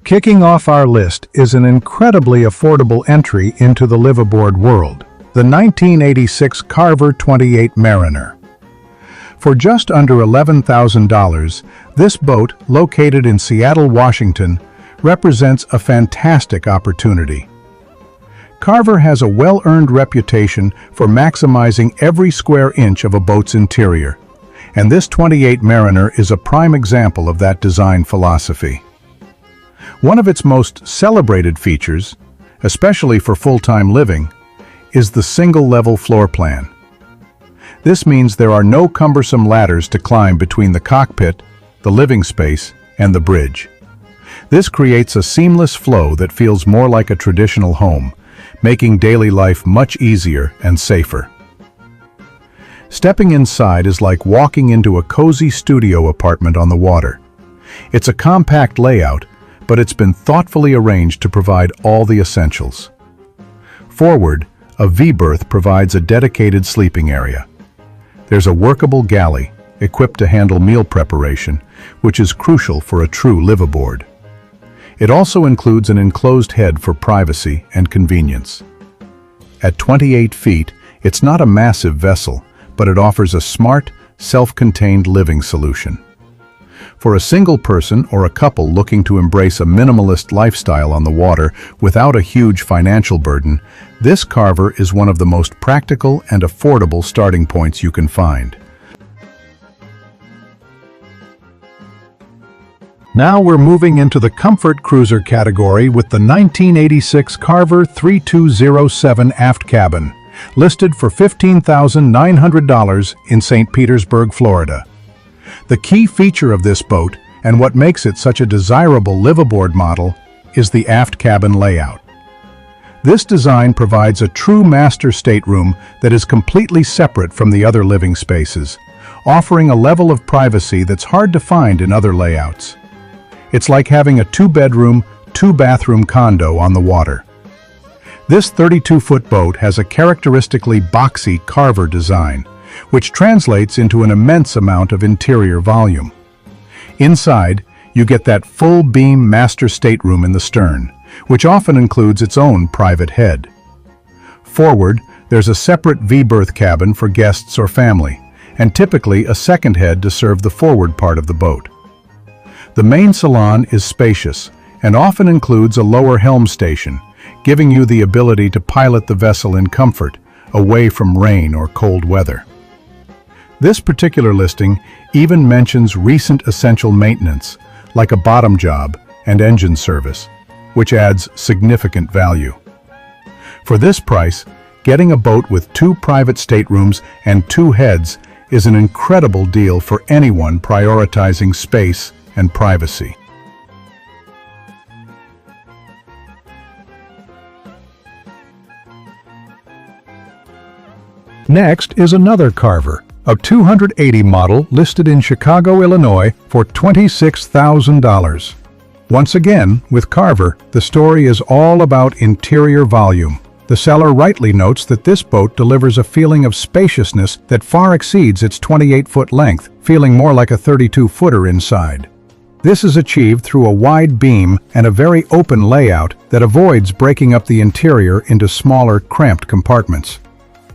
Kicking off our list is an incredibly affordable entry into the liveaboard world, the 1986 Carver 28 Mariner. For just under $11,000, this boat, located in Seattle, Washington, represents a fantastic opportunity. Carver has a well-earned reputation for maximizing every square inch of a boat's interior, and this 28 Mariner is a prime example of that design philosophy. One of its most celebrated features, especially for full-time living, is the single-level floor plan. This means there are no cumbersome ladders to climb between the cockpit, the living space, and the bridge. This creates a seamless flow that feels more like a traditional home, making daily life much easier and safer. Stepping inside is like walking into a cozy studio apartment on the water. It's a compact layout, but it's been thoughtfully arranged to provide all the essentials. Forward, a V-berth provides a dedicated sleeping area. There's a workable galley, equipped to handle meal preparation, which is crucial for a true liveaboard. It also includes an enclosed head for privacy and convenience. At 28 feet, it's not a massive vessel, but it offers a smart, self-contained living solution. For a single person or a couple looking to embrace a minimalist lifestyle on the water without a huge financial burden, this Carver is one of the most practical and affordable starting points you can find. Now we're moving into the comfort cruiser category with the 1986 Carver 3207 aft cabin, listed for $15,900 in St. Petersburg, Florida. The key feature of this boat, and what makes it such a desirable liveaboard model, is the aft cabin layout. This design provides a true master stateroom that is completely separate from the other living spaces, offering a level of privacy that's hard to find in other layouts. It's like having a two-bedroom, two-bathroom condo on the water. This 32-foot boat has a characteristically boxy Carver design, which translates into an immense amount of interior volume. Inside, you get that full-beam master stateroom in the stern, which often includes its own private head. Forward, there's a separate V-berth cabin for guests or family, and typically a second head to serve the forward part of the boat. The main salon is spacious and often includes a lower helm station, giving you the ability to pilot the vessel in comfort, away from rain or cold weather. This particular listing even mentions recent essential maintenance, like a bottom job and engine service, which adds significant value. For this price, getting a boat with 2 private staterooms and 2 heads is an incredible deal for anyone prioritizing space and privacy. Next is another Carver, a 280 model listed in Chicago, Illinois for $26,000. Once again, with Carver, the story is all about interior volume. The seller rightly notes that this boat delivers a feeling of spaciousness that far exceeds its 28-foot length, feeling more like a 32-footer inside. This is achieved through a wide beam and a very open layout that avoids breaking up the interior into smaller, cramped compartments.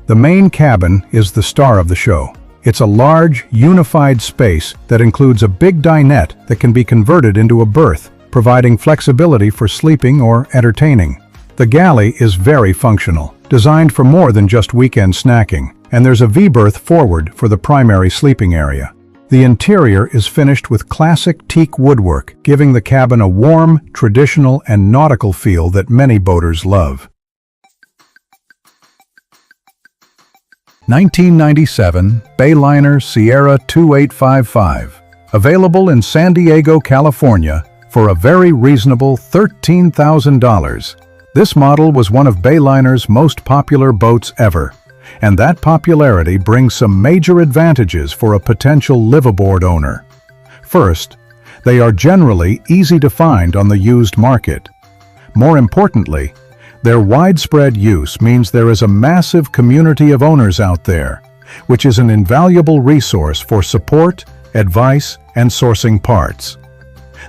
The main cabin is the star of the show. It's a large, unified space that includes a big dinette that can be converted into a berth, providing flexibility for sleeping or entertaining. The galley is very functional, designed for more than just weekend snacking, and there's a V-berth forward for the primary sleeping area. The interior is finished with classic teak woodwork, giving the cabin a warm, traditional, and nautical feel that many boaters love. 1997 Bayliner Sierra 2855, available in San Diego, California for a very reasonable $13,000. This model was one of Bayliner's most popular boats ever, and that popularity brings some major advantages for a potential liveaboard owner. First, they are generally easy to find on the used market. More importantly, their widespread use means there is a massive community of owners out there, which is an invaluable resource for support, advice, and sourcing parts.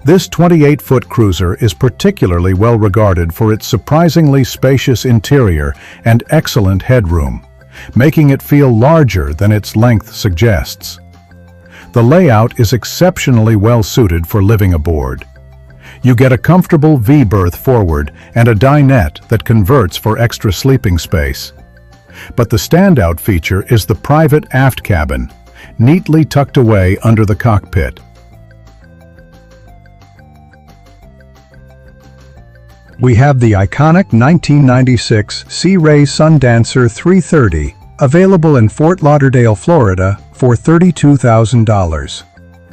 This 28-foot cruiser is particularly well regarded for its surprisingly spacious interior and excellent headroom, making it feel larger than its length suggests. The layout is exceptionally well suited for living aboard. You get a comfortable V-berth forward and a dinette that converts for extra sleeping space. But the standout feature is the private aft cabin, neatly tucked away under the cockpit. We have the iconic 1996 Sea Ray Sundancer 330, available in Fort Lauderdale, Florida, for $32,000.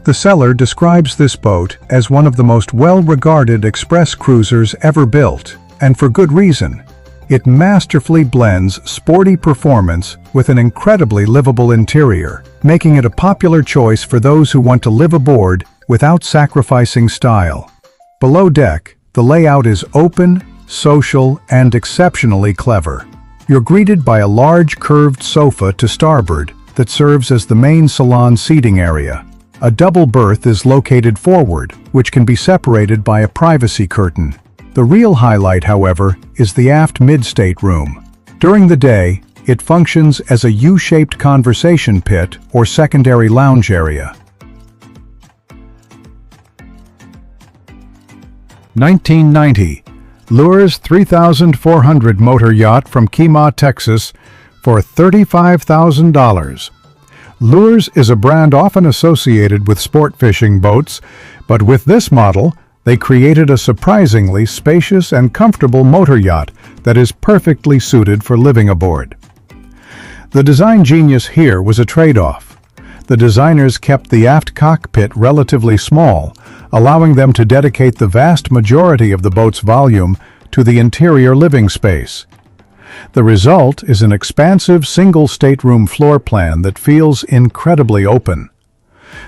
The seller describes this boat as one of the most well-regarded express cruisers ever built, and for good reason. It masterfully blends sporty performance with an incredibly livable interior, making it a popular choice for those who want to live aboard without sacrificing style. Below deck, the layout is open, social, and exceptionally clever. You're greeted by a large curved sofa to starboard that serves as the main salon seating area. A double berth is located forward, which can be separated by a privacy curtain. The real highlight, however, is the aft mid-state room. During the day, it functions as a U-shaped conversation pit or secondary lounge area. 1990 Luhrs 3,400 motor yacht from Kemah, Texas for $35,000. Luhrs is a brand often associated with sport fishing boats, but with this model, they created a surprisingly spacious and comfortable motor yacht that is perfectly suited for living aboard. The design genius here was a trade-off. The designers kept the aft cockpit relatively small, allowing them to dedicate the vast majority of the boat's volume to the interior living space. The result is an expansive single-stateroom floor plan that feels incredibly open.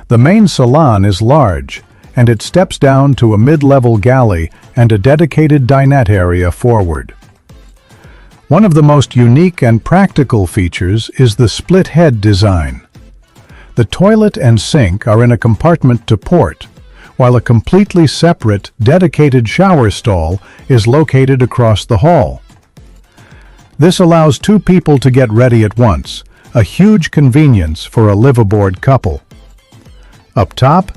The main salon is large, and it steps down to a mid-level galley and a dedicated dinette area forward. One of the most unique and practical features is the split-head design. The toilet and sink are in a compartment to port, while a completely separate, dedicated shower stall is located across the hall. This allows two people to get ready at once, a huge convenience for a live-aboard couple. Up top,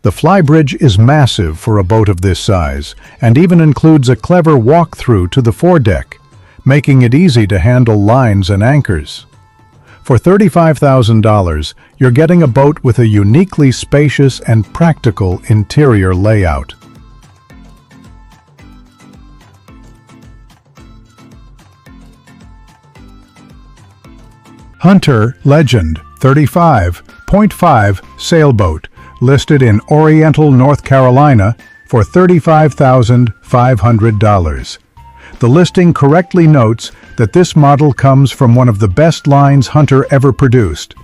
the flybridge is massive for a boat of this size, and even includes a clever walk-through to the foredeck, making it easy to handle lines and anchors. For $35,000, you're getting a boat with a uniquely spacious and practical interior layout. Hunter Legend 35.5 sailboat, listed in Oriental, North Carolina for $35,500. The listing correctly notes that this model comes from one of the best lines Hunter ever produced,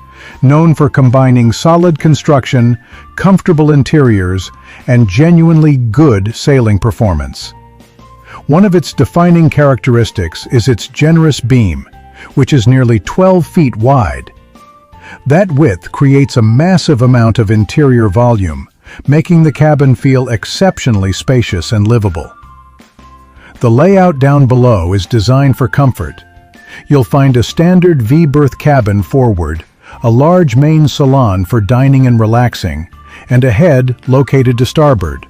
known for combining solid construction, comfortable interiors, and genuinely good sailing performance. One of its defining characteristics is its generous beam, which is nearly 12 feet wide. That width creates a massive amount of interior volume, making the cabin feel exceptionally spacious and livable. The layout down below is designed for comfort. You'll find a standard V-berth cabin forward, a large main salon for dining and relaxing, and a head located to starboard.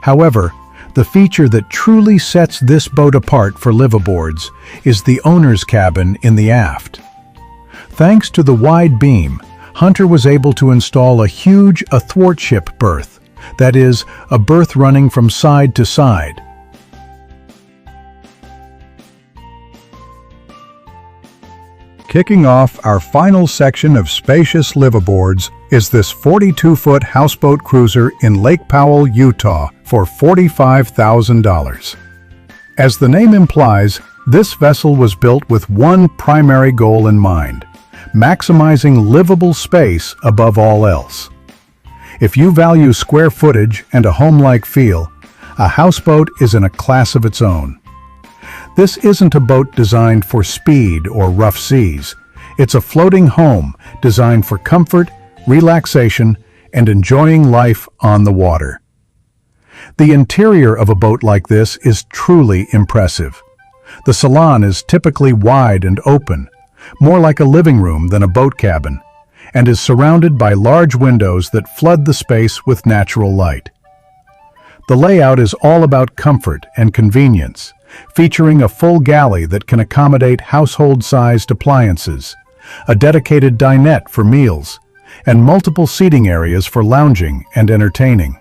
However, the feature that truly sets this boat apart for live-aboards is the owner's cabin in the aft. Thanks to the wide beam, Hunter was able to install a huge athwartship berth, that is, a berth running from side to side. Kicking off our final section of spacious liveaboards is this 42-foot houseboat cruiser in Lake Powell, Utah for $45,000. As the name implies, this vessel was built with one primary goal in mind: maximizing livable space above all else. If you value square footage and a home-like feel, a houseboat is in a class of its own. This isn't a boat designed for speed or rough seas. It's a floating home designed for comfort, relaxation, and enjoying life on the water. The interior of a boat like this is truly impressive. The salon is typically wide and open, more like a living room than a boat cabin, and is surrounded by large windows that flood the space with natural light. The layout is all about comfort and convenience, featuring a full galley that can accommodate household-sized appliances, a dedicated dinette for meals, and multiple seating areas for lounging and entertaining.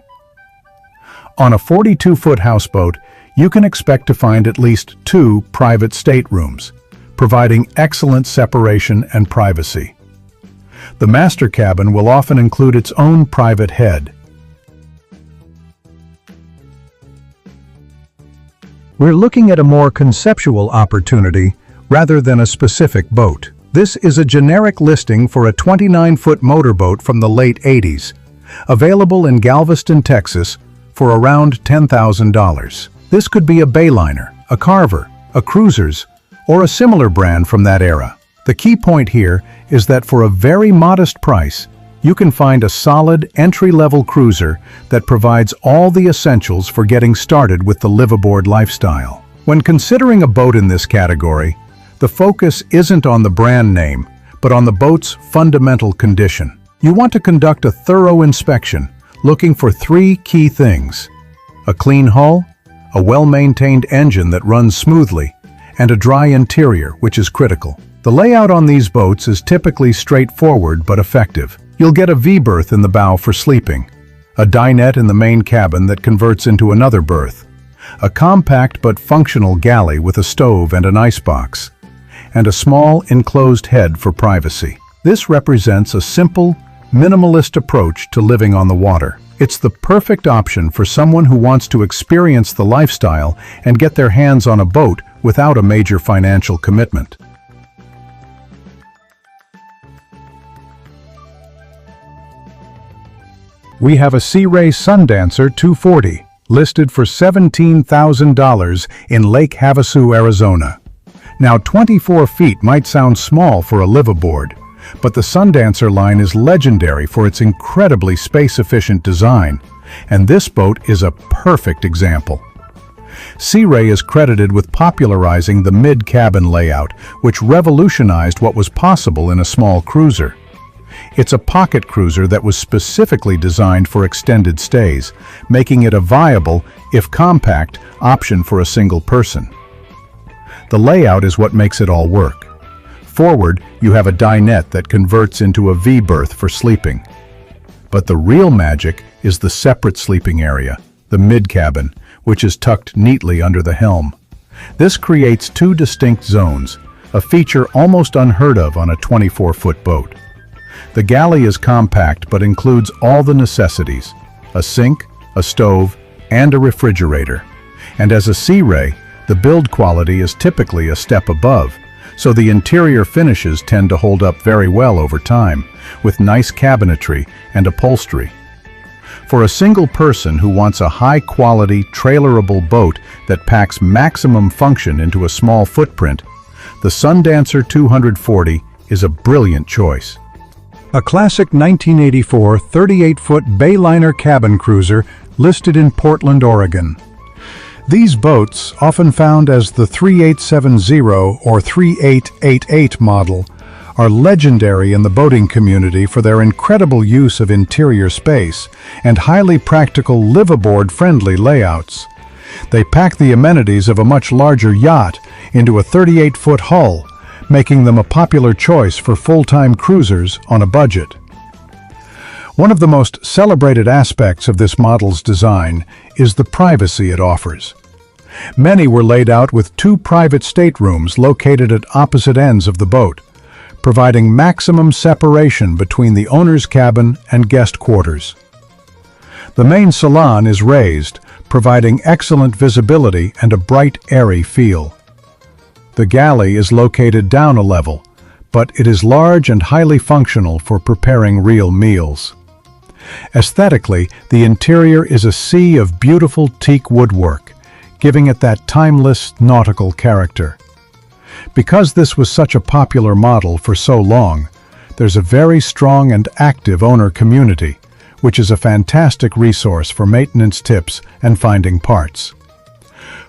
On a 42-foot houseboat, you can expect to find at least 2 private staterooms, providing excellent separation and privacy. The master cabin will often include its own private head. We're looking at a more conceptual opportunity rather than a specific boat. This is a generic listing for a 29-foot motorboat from the late 80s, available in Galveston, Texas, for around $10,000. This could be a Bayliner, a Carver, a Cruisers, or a similar brand from that era. The key point here is that for a very modest price, you can find a solid entry-level cruiser that provides all the essentials for getting started with the live-aboard lifestyle. When considering a boat in this category, the focus isn't on the brand name, but on the boat's fundamental condition. You want to conduct a thorough inspection, looking for 3 key things: a clean hull, a well-maintained engine that runs smoothly, and a dry interior, which is critical. The layout on these boats is typically straightforward but effective. You'll get a V-berth in the bow for sleeping, a dinette in the main cabin that converts into another berth, a compact but functional galley with a stove and an icebox, and a small enclosed head for privacy. This represents a simple, minimalist approach to living on the water. It's the perfect option for someone who wants to experience the lifestyle and get their hands on a boat without a major financial commitment. We have a Sea Ray Sundancer 240, listed for $17,000 in Lake Havasu, Arizona. Now, 24 feet might sound small for a live-aboard, but the Sundancer line is legendary for its incredibly space-efficient design, and this boat is a perfect example. Sea Ray is credited with popularizing the mid-cabin layout, which revolutionized what was possible in a small cruiser. It's a pocket cruiser that was specifically designed for extended stays, making it a viable, if compact, option for a single person. The layout is what makes it all work. Forward, you have a dinette that converts into a V-berth for sleeping. But the real magic is the separate sleeping area, the mid-cabin, which is tucked neatly under the helm. This creates 2 distinct zones, a feature almost unheard of on a 24-foot boat. The galley is compact but includes all the necessities: a sink, a stove, and a refrigerator. And as a Sea Ray, the build quality is typically a step above, so the interior finishes tend to hold up very well over time, with nice cabinetry and upholstery. For a single person who wants a high-quality, trailerable boat that packs maximum function into a small footprint, the Sundancer 240 is a brilliant choice. A classic 1984 38-foot Bayliner cabin cruiser listed in Portland, Oregon. These boats, often found as the 3870 or 3888 model, are legendary in the boating community for their incredible use of interior space and highly practical live-aboard friendly layouts. They pack the amenities of a much larger yacht into a 38-foot hull, making them a popular choice for full-time cruisers on a budget. One of the most celebrated aspects of this model's design is the privacy it offers. Many were laid out with 2 private staterooms located at opposite ends of the boat, providing maximum separation between the owner's cabin and guest quarters. The main salon is raised, providing excellent visibility and a bright, airy feel. The galley is located down a level, but it is large and highly functional for preparing real meals. Aesthetically, the interior is a sea of beautiful teak woodwork, giving it that timeless nautical character. Because this was such a popular model for so long, there's a very strong and active owner community, which is a fantastic resource for maintenance tips and finding parts.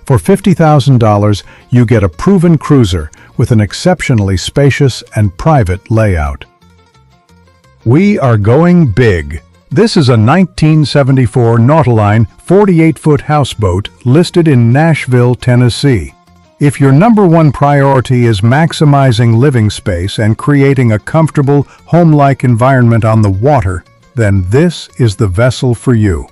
For $50,000, you get a proven cruiser with an exceptionally spacious and private layout. We are going big. This is a 1974 Nautiline 48-foot houseboat listed in Nashville, Tennessee. If your number one priority is maximizing living space and creating a comfortable, home-like environment on the water, then this is the vessel for you.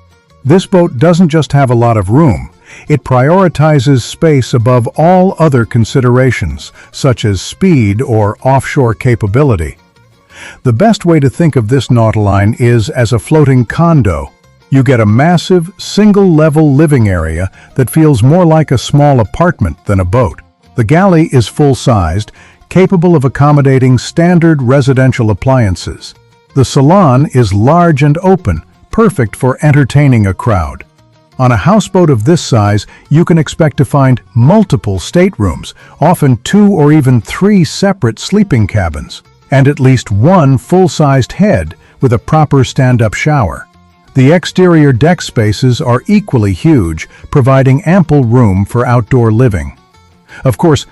This boat doesn't just have a lot of room. It prioritizes space above all other considerations, such as speed or offshore capability. The best way to think of this Nautiline is as a floating condo. You get a massive, single-level living area that feels more like a small apartment than a boat. The galley is full-sized, capable of accommodating standard residential appliances. The salon is large and open, perfect for entertaining a crowd. On a houseboat of this size, you can expect to find multiple staterooms, often 2 or even 3 separate sleeping cabins, and at least one full-sized head with a proper stand-up shower. The exterior deck spaces are equally huge, providing ample room for outdoor living. Of course,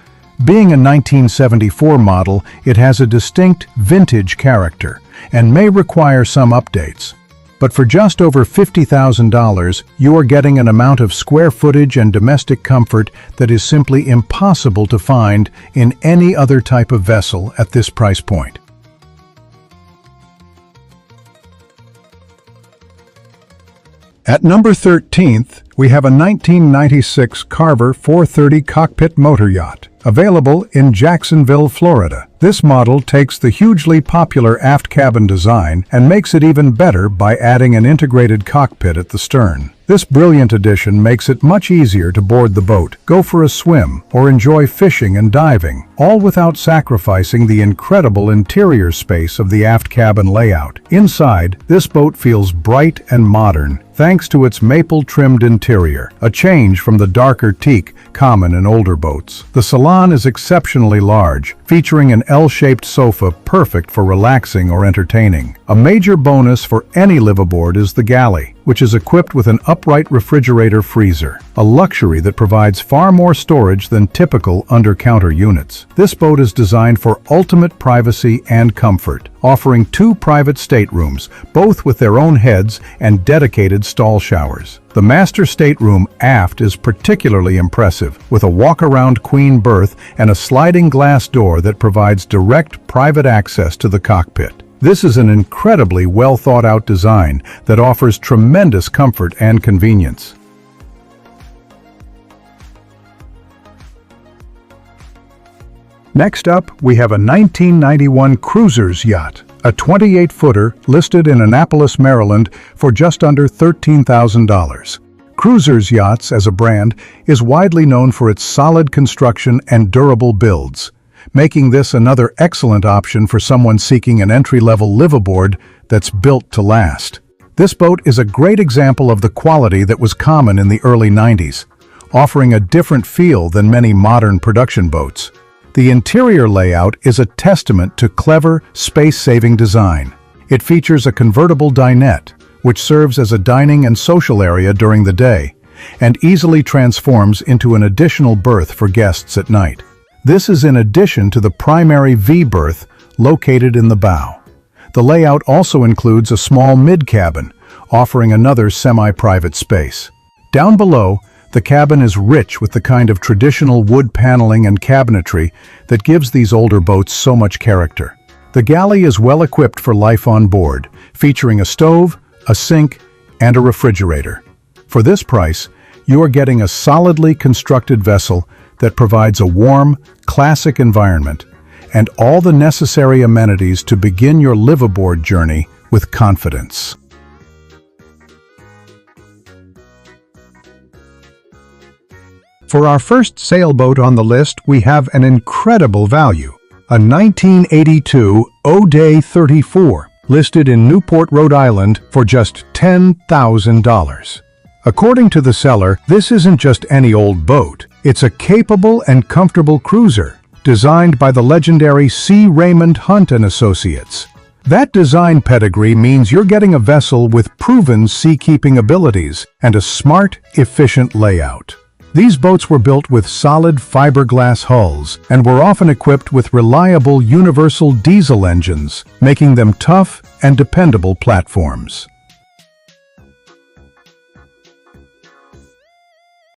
being a 1974 model, it has a distinct vintage character and may require some updates. But for just over $50,000, you are getting an amount of square footage and domestic comfort that is simply impossible to find in any other type of vessel at this price point. At number 13th, we have a 1996 Carver 430 cockpit motor yacht, available in Jacksonville, Florida. This model takes the hugely popular aft cabin design and makes it even better by adding an integrated cockpit at the stern. This brilliant addition makes it much easier to board the boat, go for a swim, or enjoy fishing and diving, all without sacrificing the incredible interior space of the aft cabin layout. Inside, this boat feels bright and modern, thanks to its maple-trimmed interior, a change from the darker teak common in older boats. The salon is exceptionally large, featuring an L-shaped sofa perfect for relaxing or entertaining. A major bonus for any liveaboard is the galley, which is equipped with an upright refrigerator freezer, a luxury that provides far more storage than typical under-counter units. This boat is designed for ultimate privacy and comfort, offering 2 private staterooms, both with their own heads and dedicated stall showers. The master stateroom aft is particularly impressive, with a walk-around queen berth and a sliding glass door that provides direct private access to the cockpit. This is an incredibly well-thought-out design that offers tremendous comfort and convenience. Next up, we have a 1991 Cruisers yacht, a 28-footer listed in Annapolis, Maryland for just under $13,000. Cruisers Yachts, as a brand, is widely known for its solid construction and durable builds, making this another excellent option for someone seeking an entry-level liveaboard that's built to last. This boat is a great example of the quality that was common in the early 90s, offering a different feel than many modern production boats. The interior layout is a testament to clever, space-saving design. It features a convertible dinette, which serves as a dining and social area during the day, and easily transforms into an additional berth for guests at night. This is in addition to the primary V-berth located in the bow. The layout also includes a small mid-cabin, offering another semi-private space. Down below, the cabin is rich with the kind of traditional wood paneling and cabinetry that gives these older boats so much character. The galley is well equipped for life on board, featuring a stove, a sink, and a refrigerator. For this price, you are getting a solidly constructed vessel that provides a warm, classic environment and all the necessary amenities to begin your liveaboard journey with confidence. For our first sailboat on the list, we have an incredible value, a 1982 O'Day 34, listed in Newport, Rhode Island for just $10,000. According to the seller, this isn't just any old boat. It's a capable and comfortable cruiser, designed by the legendary C. Raymond Hunt and Associates. That design pedigree means you're getting a vessel with proven seakeeping abilities and a smart, efficient layout. These boats were built with solid fiberglass hulls and were often equipped with reliable universal diesel engines, making them tough and dependable platforms.